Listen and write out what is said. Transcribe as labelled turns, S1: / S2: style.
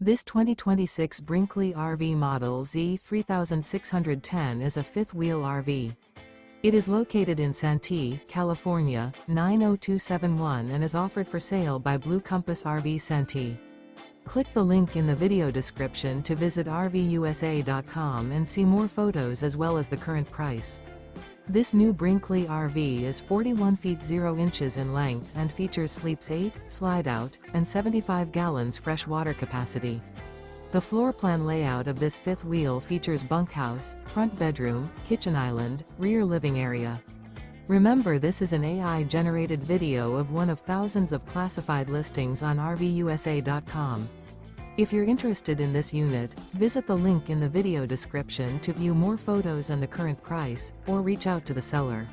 S1: This 2026 Brinkley RV Model Z 3610 is a fifth-wheel RV. It is located in Santee, California, 90271 and is offered for sale by Blue Compass RV Santee. Click the link in the video description to visit RVUSA.com and see more photos as well as the current price. This new Brinkley RV is 41 feet 0 inches in length and features sleeps 8, slide-out, and 75 gallons fresh water capacity. The floor plan layout of this fifth wheel features bunkhouse, front bedroom, kitchen island, rear living area. Remember, this is an AI-generated video of one of thousands of classified listings on RVUSA.com. If you're interested in this unit, visit the link in the video description to view more photos and the current price, or reach out to the seller.